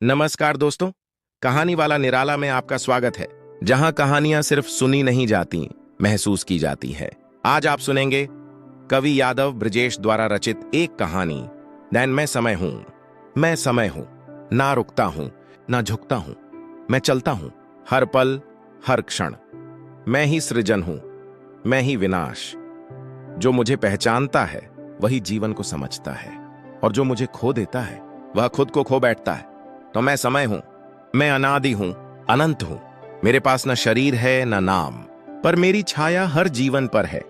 नमस्कार दोस्तों। कहानी वाला निराला में आपका स्वागत है, जहां कहानियां सिर्फ सुनी नहीं जाती, महसूस की जाती है। आज आप सुनेंगे कवि यादव ब्रजेश द्वारा रचित एक कहानी, दैन मैं समय हूं। मैं समय हूं, ना रुकता हूं, ना झुकता हूं। मैं चलता हूं, हर पल, हर क्षण। मैं ही सृजन हूं, मैं ही विनाश। जो मुझे पहचानता है वही जीवन को समझता है, और जो मुझे खो देता है वह खुद को खो बैठता है। तो मैं समय हूं, मैं अनादि हूं, अनंत हूं। मेरे पास न शरीर है न नाम, पर मेरी छाया हर जीवन पर है।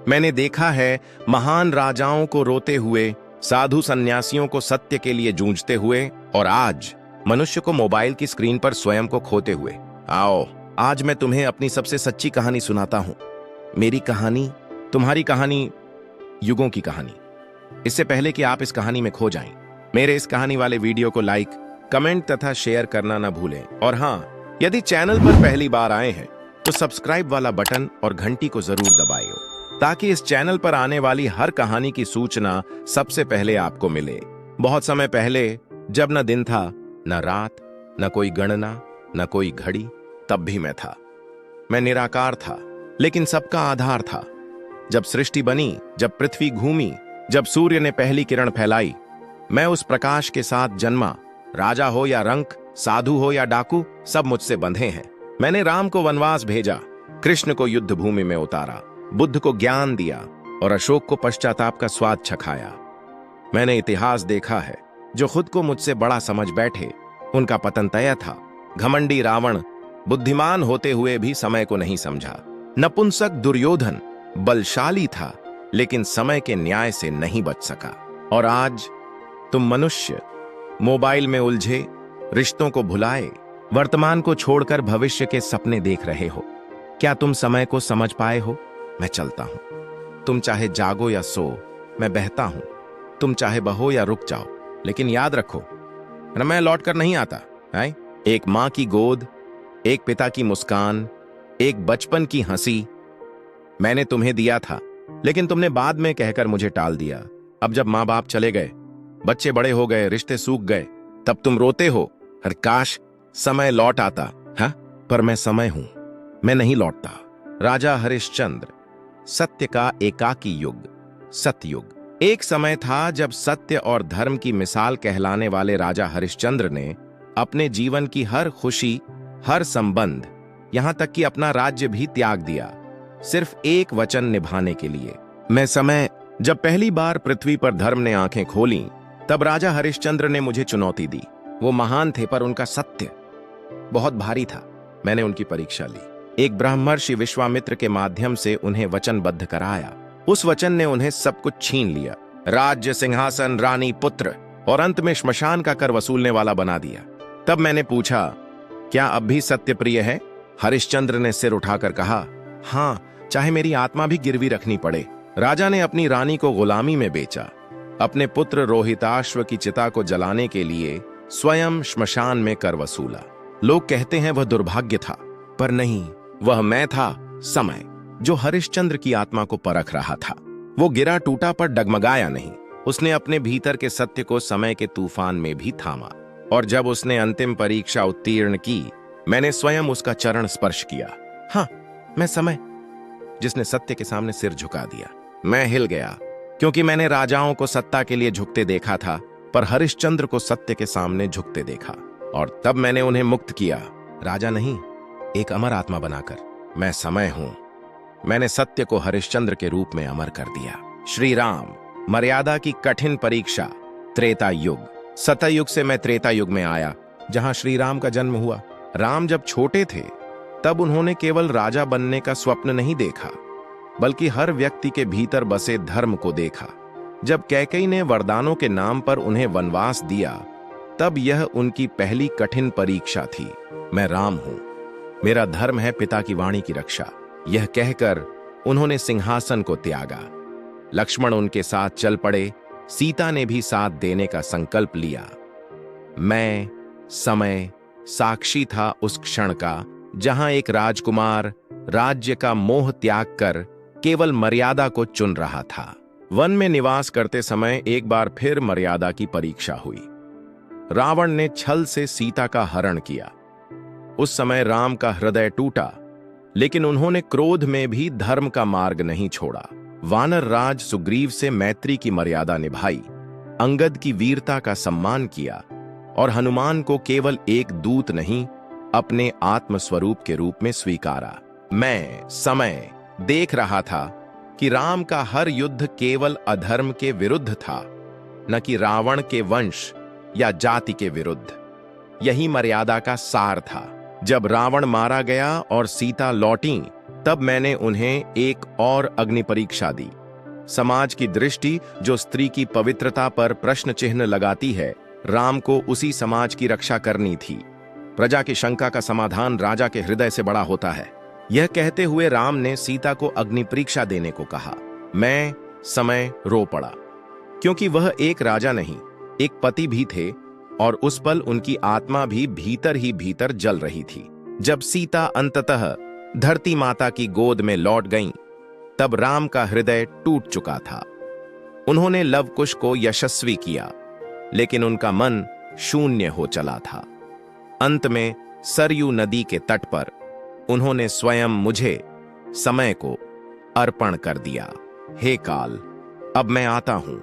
मैंने देखा है महान राजाओं को रोते हुए, साधु सन्यासियों को सत्य के लिए जूझते हुए, और आज मनुष्य को मोबाइल की स्क्रीन पर स्वयं को खोते हुए। आओ, आज मैं तुम्हें अपनी सबसे सच्ची कहानी सुनाता हूं। मेरी कहानी, तुम्हारी कहानी, युगों की कहानी। इससे पहले कि आप इस कहानी में खो जाएं, मेरे इस कहानी वाले वीडियो को लाइक, कमेंट तथा शेयर करना ना भूलें। और हाँ, यदि चैनल पर पहली बार आए हैं तो सब्सक्राइब वाला बटन और घंटी को जरूर दबाइए, ताकि इस चैनल पर आने वाली हर कहानी की सूचना सबसे पहले आपको मिले। बहुत समय पहले, जब न दिन था, न रात, न कोई गणना, न कोई घड़ी, तब भी मैं था। मैं निराकार था, लेकिन सबका आधार था। जब सृष्टि बनी, जब पृथ्वी घूमी, जब सूर्य ने पहली किरण फैलाई, मैं उस प्रकाश के साथ जन्मा। राजा हो या रंक, साधु हो या डाकू, सब मुझसे बंधे हैं। मैंने राम को वनवास भेजा, कृष्ण को युद्ध भूमि में उतारा, बुद्ध को ज्ञान दिया, और अशोक को पश्चाताप का स्वाद चखाया। मैंने इतिहास देखा है, जो खुद को मुझसे बड़ा समझ बैठे, उनका पतन तय था। घमंडी रावण बुद्धिमान होते हुए भी समय को नहीं समझा। नपुंसक दुर्योधन बलशाली था, लेकिन समय के न्याय से नहीं बच सका। और आज तुम मनुष्य मोबाइल में उलझे, रिश्तों को भुलाए, वर्तमान को छोड़कर भविष्य के सपने देख रहे हो। क्या तुम समय को समझ पाए हो? मैं चलता हूं। तुम चाहे जागो या सो, मैं बहता हूं। तुम चाहे बहो या रुक जाओ, लेकिन याद रखो, मैं लौट कर नहीं आता है। एक मां की गोद, एक पिता की मुस्कान, एक बचपन की हंसी मैंने तुम्हें दिया था, लेकिन तुमने बाद में कहकर मुझे टाल दिया। अब जब मां बाप चले गए, बच्चे बड़े हो गए, रिश्ते सूख गए, तब तुम रोते हो, हर काश समय लौट आता। हाँ, पर मैं समय हूं, मैं नहीं लौटता। राजा हरिश्चंद्र, सत्य का एकाकी युग, सतयुग। एक समय था जब सत्य और धर्म की मिसाल कहलाने वाले राजा हरिश्चंद्र ने अपने जीवन की हर खुशी, हर संबंध, यहां तक कि अपना राज्य भी त्याग दिया, सिर्फ एक वचन निभाने के लिए, मैं समय। जब पहली बार पृथ्वी पर धर्म ने आंखें खोली, तब राजा हरिश्चंद्र ने मुझे चुनौती दी। वो महान थे, पर उनका सत्य बहुत भारी था। मैंने उनकी परीक्षा ली। एक ब्रह्मर्षि विश्वामित्र के माध्यम से उन्हें वचनबद्ध कराया। उस वचन ने उन्हें सब कुछ छीन लिया, राज्य, सिंहासन, रानी, पुत्र, और अंत में श्मशान का कर वसूलने वाला बना दिया। तब मैंने पूछा, क्या अब भी सत्य प्रिय है? हरिश्चंद्र ने सिर उठाकर कहा, हाँ, चाहे मेरी आत्मा भी गिरवी रखनी पड़े। राजा ने अपनी रानी को गुलामी में बेचा, अपने पुत्र रोहिताश्व की चिता को जलाने के लिए स्वयं श्मशान में कर वसूला। लोग कहते हैं वह दुर्भाग्य था, पर नहीं, वह मैं था, समय, जो हरिश्चंद्र की आत्मा को परख रहा था। वो गिरा टूटा पर डगमगाया नहीं। उसने अपने भीतर के सत्य को समय के तूफान में भी थामा, और जब उसने अंतिम परीक्षा उत्तीर्ण की, मैंने स्वयं उसका चरण स्पर्श किया। हाँ, मैं समय, जिसने सत्य के सामने सिर झुका दिया। मैं हिल गया, क्योंकि मैंने राजाओं को सत्ता के लिए झुकते देखा था, पर हरिश्चंद्र को सत्य के सामने झुकते देखा, और तब मैंने उन्हें मुक्त किया, राजा नहीं, एक अमर आत्मा बनाकर। मैं समय हूं। मैंने सत्य को हरिश्चंद्र के रूप में अमर कर दिया। श्री राम, मर्यादा की कठिन परीक्षा, त्रेता युग। सतयुग से मैं त्रेता युग में आया, जहां श्री राम का जन्म हुआ। राम जब छोटे थे, तब उन्होंने केवल राजा बनने का स्वप्न नहीं देखा, बल्कि हर व्यक्ति के भीतर बसे धर्म को देखा। जब कैकेयी ने वरदानों के नाम पर उन्हें वनवास दिया, तब यह उनकी पहली कठिन परीक्षा थी। मैं राम हूं, मेरा धर्म है पिता की वाणी की रक्षा। यह कहकर उन्होंने सिंहासन को त्यागा। लक्ष्मण उनके साथ चल पड़े, सीता ने भी साथ देने का संकल्प लिया। मैं, समय, साक्षी था उस क्षण का, जहां एक राजकुमार राज्य का मोह त्याग कर केवल मर्यादा को चुन रहा था। वन में निवास करते समय एक बार फिर मर्यादा की परीक्षा हुई। रावण ने छल से सीता का हरण किया। उस समय राम का हृदय टूटा, लेकिन उन्होंने क्रोध में भी धर्म का मार्ग नहीं छोड़ा। वानर राज सुग्रीव से मैत्री की मर्यादा निभाई, अंगद की वीरता का सम्मान किया और हनुमान को केवल एक दूत नहीं, अपने आत्मस्वरूप के रूप में स्वीकारा। मैं समय देख रहा था कि राम का हर युद्ध केवल अधर्म के विरुद्ध था, न कि रावण के वंश या जाति के विरुद्ध। यही मर्यादा का सार था। जब रावण मारा गया और सीता लौटी, तब मैंने उन्हें एक और अग्नि परीक्षा दी। समाज की दृष्टि जो स्त्री की पवित्रता पर प्रश्न चिन्ह लगाती है, राम को उसी समाज की रक्षा करनी थी। प्रजा की शंका का समाधान राजा के हृदय से बड़ा होता है। यह कहते हुए राम ने सीता को अग्नि परीक्षा देने को कहा। मैं समय रो पड़ा, क्योंकि वह एक राजा नहीं, एक पति भी थे और उस पल उनकी आत्मा भी भीतर ही भीतर जल रही थी। जब सीता अंततः धरती माता की गोद में लौट गईं, तब राम का हृदय टूट चुका था। उन्होंने लव कुश को यशस्वी किया, लेकिन उनका मन शून्य हो चला था। अंत में सरयू नदी के तट पर उन्होंने स्वयं मुझे, समय को अर्पण कर दिया। हे काल, अब मैं आता हूं,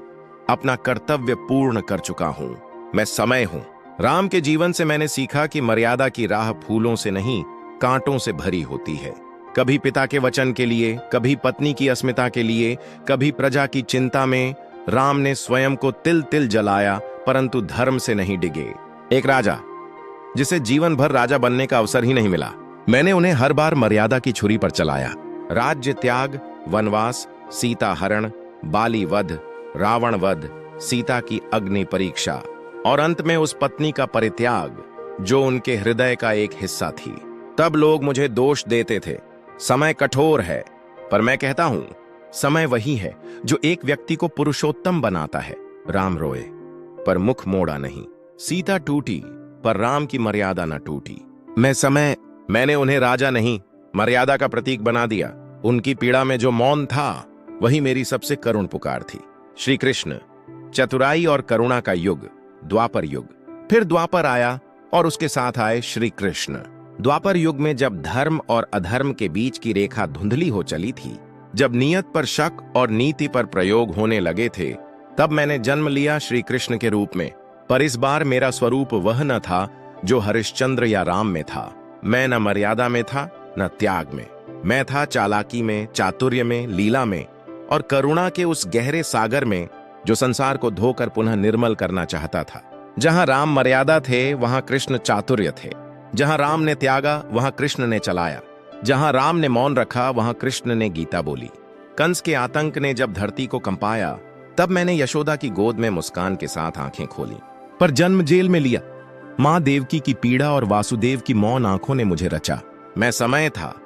अपना कर्तव्य पूर्ण कर चुका हूं, मैं समय हूं। राम के जीवन से मैंने सीखा कि मर्यादा की राह फूलों से नहीं, कांटों से भरी होती है। कभी पिता के वचन के लिए, कभी पत्नी की अस्मिता के लिए, कभी प्रजा की चिंता में राम ने स्वयं को तिल तिल जलाया, परंतु धर्म से नहीं डिगे। एक राजा जिसे जीवन भर राजा बनने का अवसर ही नहीं मिला, मैंने उन्हें हर बार मर्यादा की छुरी पर चलाया। राज्य त्याग, वनवास, सीता हरण, बाली वध, रावण वध, सीता की अग्नि परीक्षा और अंत में उस पत्नी का परित्याग जो उनके हृदय का एक हिस्सा थी। तब लोग मुझे दोष देते थे, समय कठोर है, पर मैं कहता हूं, समय वही है जो एक व्यक्ति को पुरुषोत्तम बनाता है। राम रोए, पर मुख मोड़ा नहीं। सीता टूटी, पर राम की मर्यादा न टूटी। मैंने उन्हें राजा नहीं, मर्यादा का प्रतीक बना दिया। उनकी पीड़ा में जो मौन था, वही मेरी सबसे करुण पुकार थी। श्री कृष्ण, चतुराई और करुणा का युग, द्वापर युग। फिर द्वापर आया और उसके साथ आए श्री कृष्ण। द्वापर युग में जब धर्म और अधर्म के बीच की रेखा धुंधली हो चली थी, जब नियत पर शक और नीति पर प्रयोग होने लगे थे, तब मैंने जन्म लिया श्री कृष्ण के रूप में। पर इस बार मेरा स्वरूप वह न था जो हरिश्चंद्र या राम में था। मैं न मर्यादा में था, न त्याग में। मैं था चालाकी में, चातुर्य में, लीला में और करुणा के उस गहरे सागर में जो संसार को धोकर पुनः निर्मल करना चाहता था। जहां राम मर्यादा थे, वहां कृष्ण चातुर्य थे। जहां राम ने त्यागा, वहां कृष्ण ने चलाया। जहां राम ने मौन रखा, वहां कृष्ण ने गीता बोली। कंस के आतंक ने जब धरती को कंपाया, तब मैंने यशोदा की गोद में मुस्कान के साथ आंखें खोली। पर जन्म जेल में लिया। मां देवकी की पीड़ा और वासुदेव की मौन आंखों ने मुझे रचा। मैं समय था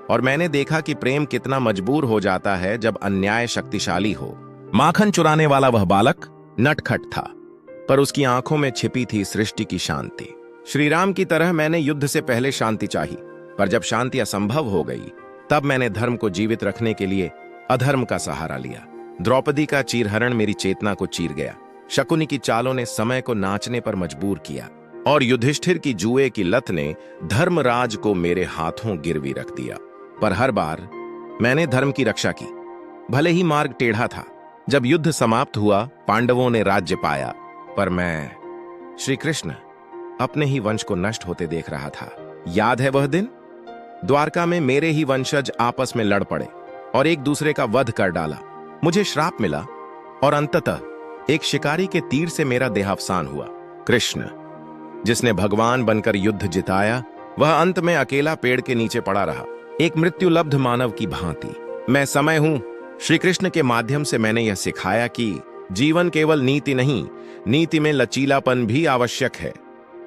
और मैंने देखा कि प्रेम कितना मजबूर हो जाता है जब अन्याय शक्तिशाली हो। माखन चुराने वाला वह बालक नटखट था, पर उसकी आंखों में छिपी थी सृष्टि की शांति। श्री राम की तरह मैंने युद्ध से पहले शांति चाही, पर जब शांति असंभव हो गई, तब मैंने धर्म को जीवित रखने के लिए अधर्म का सहारा लिया। द्रौपदी का चीरहरण मेरी चेतना को चीर गया। शकुनी की चालों ने समय को नाचने पर मजबूर किया और युधिष्ठिर की जुए की लत ने धर्मराज को मेरे हाथों गिरवी रख दिया। पर हर बार मैंने धर्म की रक्षा की, भले ही मार्ग टेढ़ा था। जब युद्ध समाप्त हुआ, पांडवों ने राज्य पाया, पर मैं श्री कृष्ण अपने ही वंश को नष्ट होते देख रहा था। याद है वह दिन? द्वारका में मेरे ही वंशज आपस में लड़ पड़े और एक दूसरे का वध कर डाला। मुझे श्राप मिला और अंततः एक शिकारी के तीर से मेरा देहावसान हुआ। कृष्ण, जिसने भगवान बनकर युद्ध जिताया, वह अंत में अकेला पेड़ के नीचे पड़ा रहा, एक मृत्युलब्ध मानव की भांति। मैं समय हूं। श्री कृष्ण के माध्यम से मैंने यह सिखाया कि जीवन केवल नीति नहीं, नीति में लचीलापन भी आवश्यक है।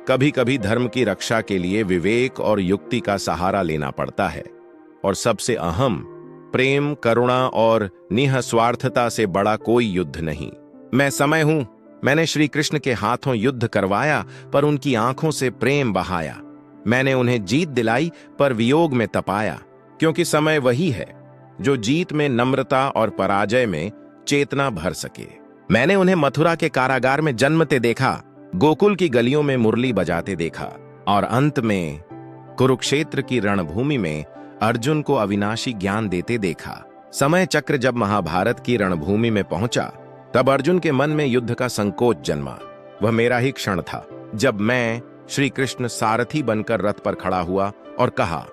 कभी कभी धर्म की रक्षा के लिए विवेक और युक्ति का सहारा लेना पड़ता है, और सबसे अहम, प्रेम, करुणा और निःस्वार्थता से बड़ा कोई युद्ध नहीं। मैं समय हूं। मैंने श्री कृष्ण के हाथों युद्ध करवाया, पर उनकी आंखों से प्रेम बहाया। मैंने उन्हें जीत दिलाई, पर वियोग में तपाया, क्योंकि समय वही है जो जीत में नम्रता और पराजय में चेतना भर सके। मैंने उन्हें मथुरा के कारागार में जन्मते देखा, गोकुल की गलियों में मुरली बजाते देखा और अंत में कुरुक्षेत्र की रणभूमि में अर्जुन को अविनाशी ज्ञान देते देखा। समय चक्र जब महाभारत की रणभूमि में पहुंचा तब अर्जुन के मन में युद्ध का संकोच जन्मा। वह मेरा ही क्षण था जब मैं श्री कृष्ण सारथी बनकर रथ पर खड़ा हुआ और कहा,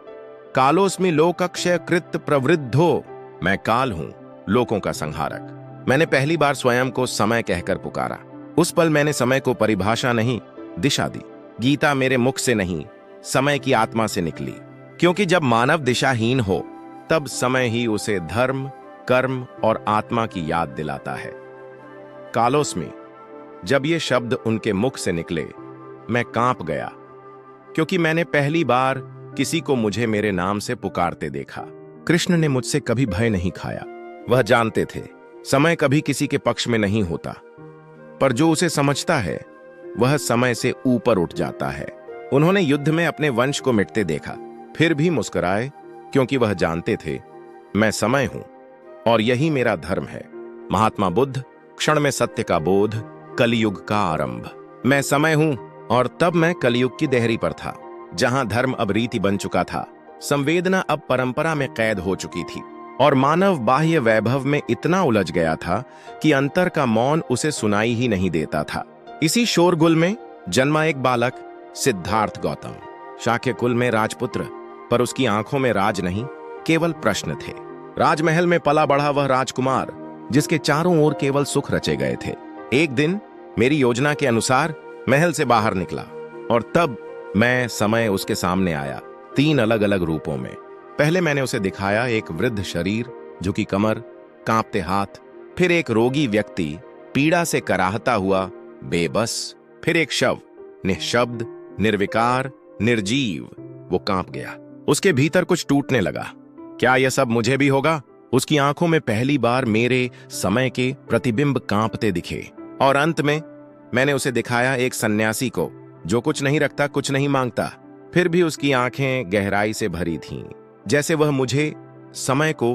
कालोस्मि लोकक्षय कृत प्रवृद्धो, मैं काल हूं, लोकों का संहारक। मैंने पहली बार स्वयं को समय कहकर पुकारा। उस पल मैंने समय को परिभाषा नहीं, दिशा दी। गीता मेरे मुख से नहीं, समय की आत्मा से निकली, क्योंकि जब मानव दिशाहीन हो तब समय ही उसे धर्म, कर्म और आत्मा की याद दिलाता है। कालोस्मि, जब ये शब्द उनके मुख से निकले मैं कांप गया, क्योंकि मैंने पहली बार किसी को मुझे मेरे नाम से पुकारते देखा। कृष्ण ने मुझसे कभी भय नहीं खाया। वह जानते थे समय कभी किसी के पक्ष में नहीं होता, पर जो उसे समझता है वह समय से ऊपर उठ जाता है। उन्होंने युद्ध में अपने वंश को मिटते देखा, फिर भी मुस्कुराए, क्योंकि वह जानते थे मैं समय हूं और यही मेरा धर्म है। महात्मा बुद्ध, क्षण में सत्य का बोध, कलयुग का आरंभ। मैं समय हूं और तब मैं कलयुग की देहरी पर था, जहां धर्म अब रीति बन चुका था, संवेदना अब परंपरा में कैद हो चुकी थी और मानव बाह्य वैभव में इतना उलझ गया था कि अंतर का मौन उसे सुनाई ही नहीं देता था। इसी शोरगुल में जन्मा एक बालक, सिद्धार्थ गौतम। शाक्य कुल में राजपुत्र, पर उसकी आंखों में राज नहीं, केवल प्रश्न थे। राजमहल में पला बढ़ा वह राजकुमार, जिसके चारों ओर केवल सुख रचे गए थे। एक दिन मेरी योजना के अनुसार महल से बाहर निकला और तब मैं समय उसके सामने आया, 3 अलग अलग रूपों में। पहले मैंने उसे दिखाया एक वृद्ध शरीर, झुकी कमर, कांपते हाथ, फिर एक रोगी व्यक्ति, पीड़ा से कराहता हुआ, बेबस, फिर एक शव, निःशब्द, निर्विकार, निर्जीव। वो कांप गया, उसके भीतर कुछ टूटने लगा। क्या यह सब मुझे भी होगा? उसकी आंखों में पहली बार मेरे समय के प्रतिबिंब कांपते दिखे। और अंत में मैंने उसे दिखाया एक सन्यासी को, जो कुछ नहीं रखता, कुछ नहीं मांगता, फिर भी उसकी आंखें गहराई से भरी थीं, जैसे वह मुझे, समय को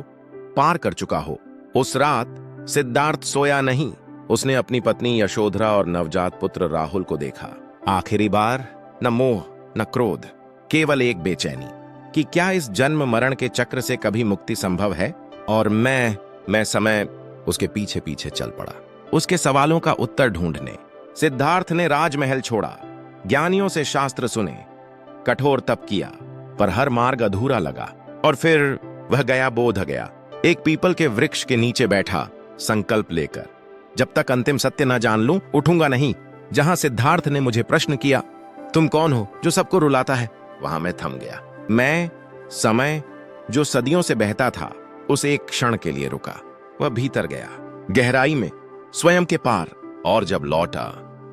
पार कर चुका हो। उस रात सिद्धार्थ सोया नहीं। उसने अपनी पत्नी यशोधरा और नवजात पुत्र राहुल को देखा। आखिरी बार न मोह न क्रोध, केवल एक बेचैनी कि क्या इस जन्म मरण के चक्र से कभी मुक्ति संभव है। और मैं समय उसके पीछे पीछे चल पड़ा, उसके सवालों का उत्तर ढूंढने। सिद्धार्थ ने राजमहल छोड़ा, ज्ञानियों से शास्त्र सुने, कठोर तप किया, पर हर मार्ग अधूरा लगा। और फिर वह गया, बोध गया, एक पीपल के वृक्ष के नीचे बैठा, संकल्प लेकर, जब तक अंतिम सत्य न जान लूं उठूंगा नहीं। जहां सिद्धार्थ ने मुझे प्रश्न किया, तुम कौन हो जो सबको रुलाता है, वहां मैं थम गया। मैं समय, जो सदियों से बहता था, उस एक क्षण के लिए रुका। वह भीतर गया, गहराई में, स्वयं के पार। और जब लौटा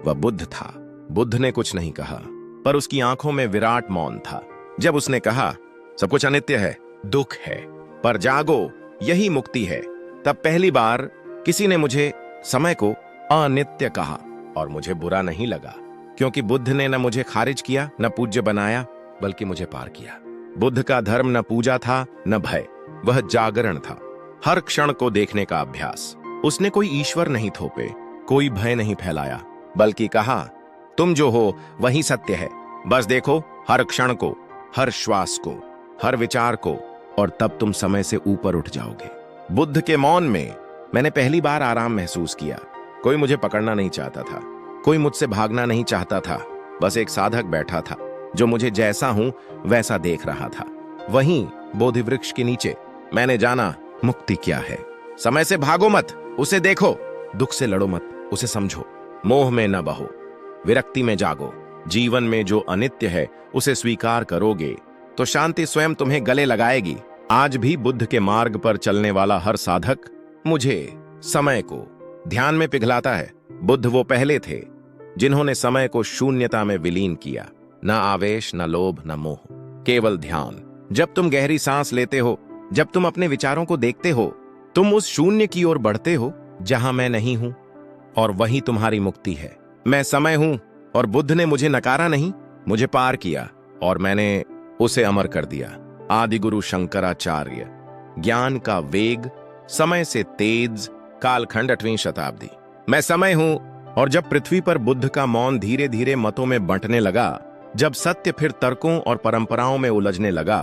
वह बुद्ध था। बुद्ध ने कुछ नहीं कहा, पर उसकी आंखों में विराट मौन था। जब उसने कहा, सब कुछ अनित्य है, दुख है, पर जागो, यही मुक्ति है, तब पहली बार किसी ने मुझे समय को अनित्य कहा और मुझे बुरा नहीं लगा, क्योंकि बुद्ध ने न मुझे खारिज किया, न पूज्य बनाया, बल्कि मुझे पार किया। बुद्ध का धर्म न पूजा था न भय, वह जागरण था, हर क्षण को देखने का अभ्यास। उसने कोई ईश्वर नहीं थोपे, कोई भय नहीं फैलाया, बल्कि कहा, तुम जो हो वही सत्य है, बस देखो हर क्षण को, हर श्वास को, हर विचार को, और तब तुम समय से ऊपर उठ जाओगे। बुद्ध के मौन में मैंने पहली बार आराम महसूस किया। कोई मुझे पकड़ना नहीं चाहता था, कोई मुझसे भागना नहीं चाहता था, बस एक साधक बैठा था जो मुझे जैसा हूं वैसा देख रहा था। वहीं बोधि वृक्ष के नीचे मैंने जाना मुक्ति क्या है। समय से भागो मत, उसे देखो, दुख से लड़ो मत, उसे समझो, मोह में न बहो, विरक्ति में जागो। जीवन में जो अनित्य है उसे स्वीकार करोगे तो शांति स्वयं तुम्हें गले लगाएगी। आज भी बुद्ध के मार्ग पर चलने वाला हर साधक मुझे, समय को ध्यान में पिघलाता है। बुद्ध वो पहले थे जिन्होंने समय को शून्यता में विलीन किया, न आवेश, न लोभ, न मोह, केवल ध्यान। जब तुम गहरी सांस लेते हो, जब तुम अपने विचारों को देखते हो, तुम उस शून्य की ओर बढ़ते हो जहां मैं नहीं हूं, और वही तुम्हारी मुक्ति है। मैं समय हूं और बुद्ध ने मुझे नकारा नहीं, मुझे पार किया और मैंने उसे अमर कर दिया। आदि गुरु शंकराचार्य, ज्ञान का वेग, समय से तेज, कालखंड 8वीं शताब्दी। मैं समय हूं और जब पृथ्वी पर बुद्ध का मौन धीरे धीरे मतों में बंटने लगा, जब सत्य फिर तर्कों और परंपराओं में उलझने लगा,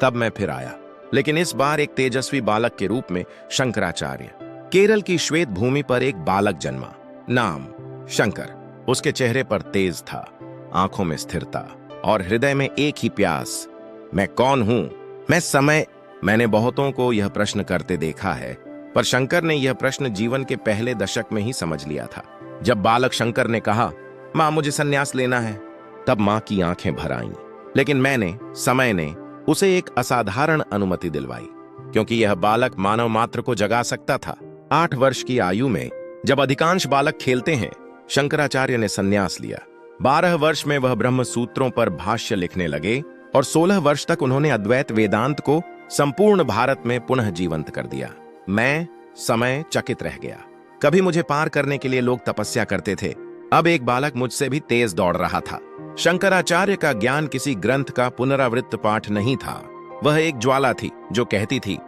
तब मैं फिर आया। लेकिन इस बार एक तेजस्वी बालक के रूप में शंकराचार्य। केरल की श्वेत भूमि पर एक बालक जन्मा, नाम शंकर। उसके चेहरे पर तेज था, आंखों में स्थिरता और हृदय में एक ही प्यास, मैं कौन हूं, मैं समय। मैंने बहुतों को यह प्रश्न करते देखा है, पर शंकर ने यह प्रश्न जीवन के पहले दशक में ही समझ लिया था। जब बालक शंकर ने कहा, मां मुझे संन्यास लेना है, तब मां की आंखें भर आईं। लेकिन समय ने उसे एक असाधारण अनुमति दिलवाई, क्योंकि यह बालक मानव मात्र को जगा सकता था। 8 वर्ष की आयु में, जब अधिकांश बालक खेलते हैं, शंकराचार्य ने संन्यास लिया। 12 वर्ष में वह ब्रह्म सूत्रों पर भाष्य लिखने लगे और 16 वर्ष तक उन्होंने अद्वैत वेदांत को संपूर्ण भारत में पुनः जीवंत कर दिया। मैं समय चकित रह गया। कभी मुझे पार करने के लिए लोग तपस्या करते थे, अब एक बालक मुझसे भी तेज दौड़ रहा था। शंकराचार्य का ज्ञान किसी ग्रंथ का पुनरावृत्त पाठ नहीं था, वह एक ज्वाला थी जो कहती थी,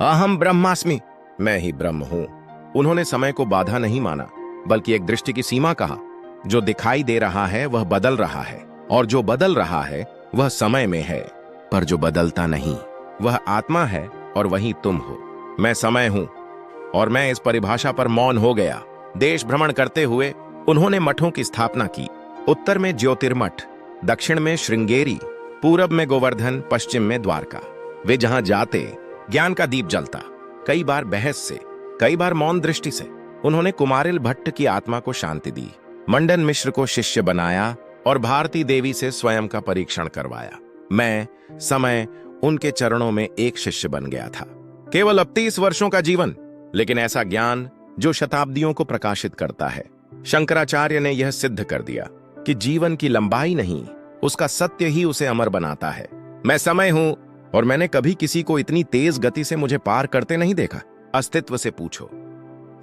अहम ब्रह्मास्मि, मैं ही ब्रह्म हूं। उन्होंने समय को बाधा नहीं माना, बल्कि एक दृष्टि की सीमा कहा। जो दिखाई दे रहा है वह बदल रहा है, और जो बदल रहा है वह समय में है, पर जो बदलता नहीं वह आत्मा है, और वही तुम हो। मैं समय हूं, और मैं इस परिभाषा पर मौन हो गया। देश भ्रमण करते हुए उन्होंने मठों की स्थापना की। उत्तर में ज्योतिर्मठ, दक्षिण में श्रृंगेरी, पूरब में गोवर्धन, पश्चिम में द्वारका। वे जहां जाते ज्ञान का दीप जलता, कई बार बहस से, कई बार मौन दृष्टि से। उन्होंने कुमारिल भट्ट की आत्मा को शांति दी, मंडन मिश्र को शिष्य बनाया और भारती देवी से स्वयं का परीक्षण करवाया। मैं समय उनके चरणों में एक शिष्य बन गया था। केवल 30 वर्षों का जीवन, लेकिन ऐसा ज्ञान जो शताब्दियों को प्रकाशित करता है। शंकराचार्य ने यह सिद्ध कर दिया कि जीवन की लंबाई नहीं, उसका सत्य ही उसे अमर बनाता है। मैं समय हूं, और मैंने कभी किसी को इतनी तेज गति से मुझे पार करते नहीं देखा। अस्तित्व से पूछो,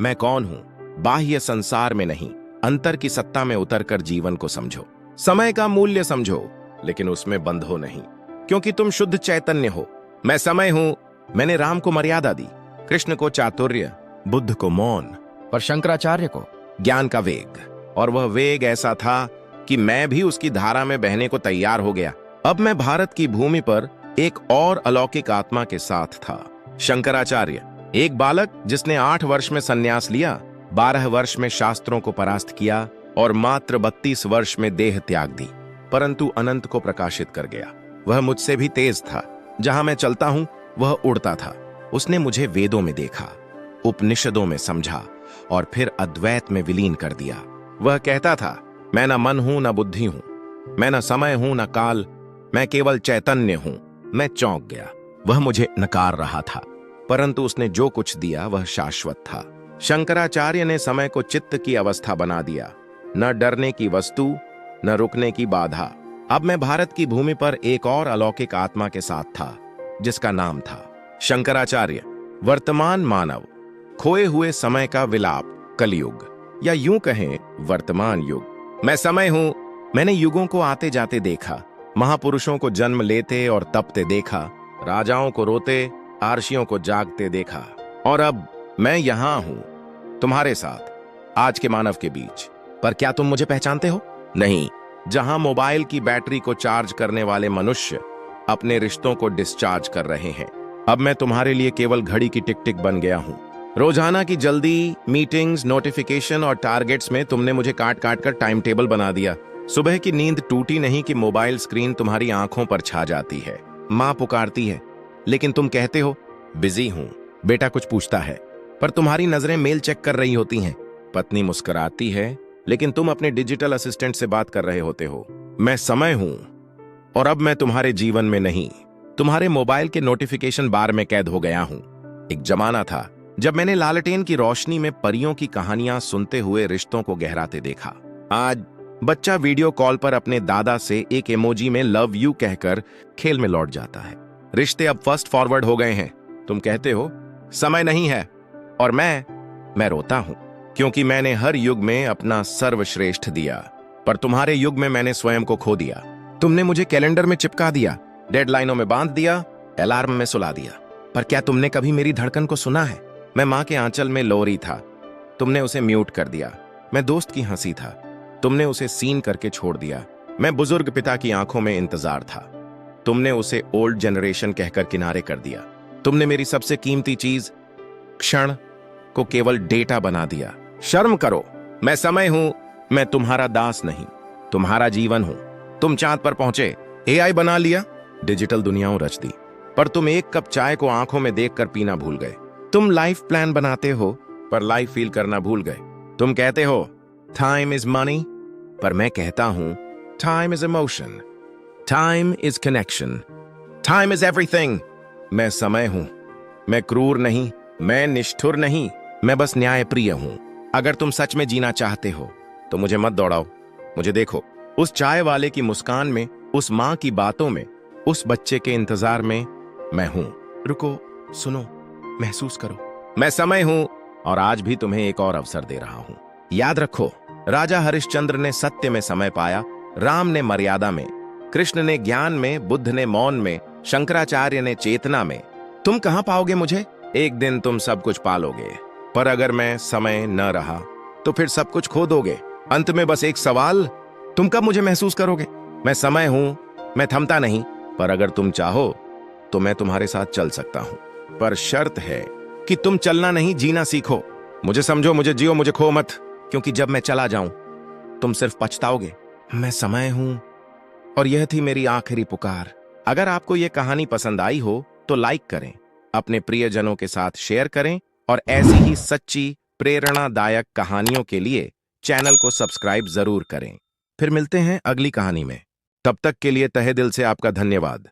मैं कौन हूं? बाह्य संसार में नहीं, अंतर की सत्ता में उतरकर जीवन को समझो। समय का मूल्य समझो, लेकिन उसमें बंधो नहीं, क्योंकि तुम शुद्ध चैतन्य हो। मैं समय हूं। मैंने राम को मर्यादा दी, कृष्ण को चातुर्य, बुद्ध को मौन, पर शंकराचार्य को ज्ञान का वेग। और वह वेग ऐसा था कि मैं भी उसकी धारा में बहने को तैयार हो गया। अब मैं भारत की भूमि पर एक और अलौकिक आत्मा के साथ था। शंकराचार्य, एक बालक जिसने 8 वर्ष में संन्यास लिया, 12 वर्ष में शास्त्रों को परास्त किया और मात्र 32 वर्ष में देह त्याग दी, परंतु अनंत को प्रकाशित कर गया। वह मुझसे भी तेज था। जहां मैं चलता हूं वह उड़ता था। उसने मुझे वेदों में देखा, उपनिषदों में समझा और फिर अद्वैत में विलीन कर दिया। वह कहता था, मैं न मन हूं न बुद्धि हूं, मैं न समय हूं न काल, मैं केवल चैतन्य हूं। मैं चौंक गया। वह मुझे नकार रहा था, परंतु उसने जो कुछ दिया वह शाश्वत था। शंकराचार्य ने समय को चित्त की अवस्था बना दिया, न डरने की वस्तु, न रुकने की बाधा। अब मैं भारत की भूमि पर एक और अलौकिक आत्मा के साथ था, जिसका नाम था शंकराचार्य। वर्तमान मानव, खोए हुए समय का विलाप, कलयुग, या यूं कहें वर्तमान युग। मैं समय हूं। मैंने युगों को आते जाते देखा, महापुरुषों को जन्म लेते और तपते देखा, राजाओं को रोते, आर्षियों को जागते देखा, और अब मैं यहां हूं तुम्हारे साथ, आज के मानव के बीच। पर क्या तुम मुझे पहचानते हो? नहीं। जहां मोबाइल की बैटरी को चार्ज करने वाले मनुष्य अपने रिश्तों को डिस्चार्ज कर रहे हैं, अब मैं तुम्हारे लिए केवल घड़ी की टिक टिक बन गया हूं। रोजाना की जल्दी, मीटिंग्स, नोटिफिकेशन और टारगेट्स में तुमने मुझे काट काट कर टाइम टेबल बना दिया। सुबह की नींद टूटी नहीं कि मोबाइल स्क्रीन तुम्हारी आंखों पर छा जाती है। माँ पुकारती है, लेकिन तुम कहते हो बिजी हूं। बेटा कुछ पूछता है, पर तुम्हारी नजरें मेल चेक कर रही होती हैं। पत्नी मुस्कुराती है, लेकिन तुम अपने डिजिटल असिस्टेंट से बात कर रहे होते हो। मैं समय हूं, और अब मैं तुम्हारे जीवन में नहीं, तुम्हारे मोबाइल के नोटिफिकेशन बार में कैद हो गया हूं। एक जमाना था जब मैंने लालटेन की रोशनी में परियों की कहानियां सुनते हुए रिश्तों को गहराते देखा। आज बच्चा वीडियो कॉल पर अपने दादा से एक इमोजी में लव यू कहकर खेल में लौट जाता है। रिश्ते अब फास्ट फॉरवर्ड हो गए हैं। तुम कहते हो समय नहीं है, और मैं रोता हूं, क्योंकि मैंने हर युग में अपना सर्वश्रेष्ठ दिया, पर तुम्हारे युग में मैंने स्वयं को खो दिया। तुमने मुझे कैलेंडर में चिपका दिया, डेडलाइनों में बांध दिया, अलार्म में सुला दिया, पर क्या तुमने कभी मेरी धड़कन को सुना है? मैं माँ के आंचल में लो रही था, तुमने उसे म्यूट कर दिया। मैं दोस्त की हंसी था। तुमने उसे सीन करके छोड़ दिया। मैं बुजुर्ग पिता की आंखों में इंतजार था। तुमने उसे ओल्ड जनरेशन कहकर किनारे कर दिया। तुमने मेरी सबसे कीमती चीज क्षण को केवल डेटा बना दिया। शर्म करो। मैं समय हूं, मैं तुम्हारा दास नहीं, तुम्हारा जीवन हूं। तुम चांद पर पहुंचे, एआई बना लिया, डिजिटल दुनियाओं रच दी, पर तुम एक कप चाय को आंखों में देखकर पीना भूल गए। तुम लाइफ प्लान बनाते हो पर लाइफ फील करना भूल गए। तुम कहते हो टाइम इज मनी, पर मैं कहता हूं time is emotion, time is connection, time is everything. मैं समय हूं, मैं क्रूर नहीं, मैं निष्ठुर नहीं, मैं बस न्यायप्रिय हूं। अगर तुम सच में जीना चाहते हो तो मुझे मत दौड़ाओ, मुझे देखो। उस चाय वाले की मुस्कान में, उस मां की बातों में, उस बच्चे के इंतजार में मैं हूं। रुको, सुनो, महसूस करो। मैं समय हूं और आज भी तुम्हें एक और अवसर दे रहा हूं। याद रखो, राजा हरिश्चंद्र ने सत्य में समय पाया, राम ने मर्यादा में, कृष्ण ने ज्ञान में, बुद्ध ने मौन में, शंकराचार्य ने चेतना में। तुम कहां पाओगे मुझे? एक दिन तुम सब कुछ पालोगे, पर अगर मैं समय न रहा तो फिर सब कुछ खो दोगे। अंत में बस एक सवाल, तुम कब मुझे महसूस करोगे? मैं समय हूं, मैं थमता नहीं, पर अगर तुम चाहो तो मैं तुम्हारे साथ चल सकता हूं। पर शर्त है कि तुम चलना नहीं, जीना सीखो। मुझे समझो, मुझे जियो, मुझे खो मत, क्योंकि जब मैं चला जाऊं तुम सिर्फ पछताओगे। मैं समय हूं और यह थी मेरी आखिरी पुकार। अगर आपको यह कहानी पसंद आई हो तो लाइक करें, अपने प्रियजनों के साथ शेयर करें और ऐसी ही सच्ची प्रेरणादायक कहानियों के लिए चैनल को सब्सक्राइब जरूर करें। फिर मिलते हैं अगली कहानी में। तब तक के लिए तहे दिल से आपका धन्यवाद।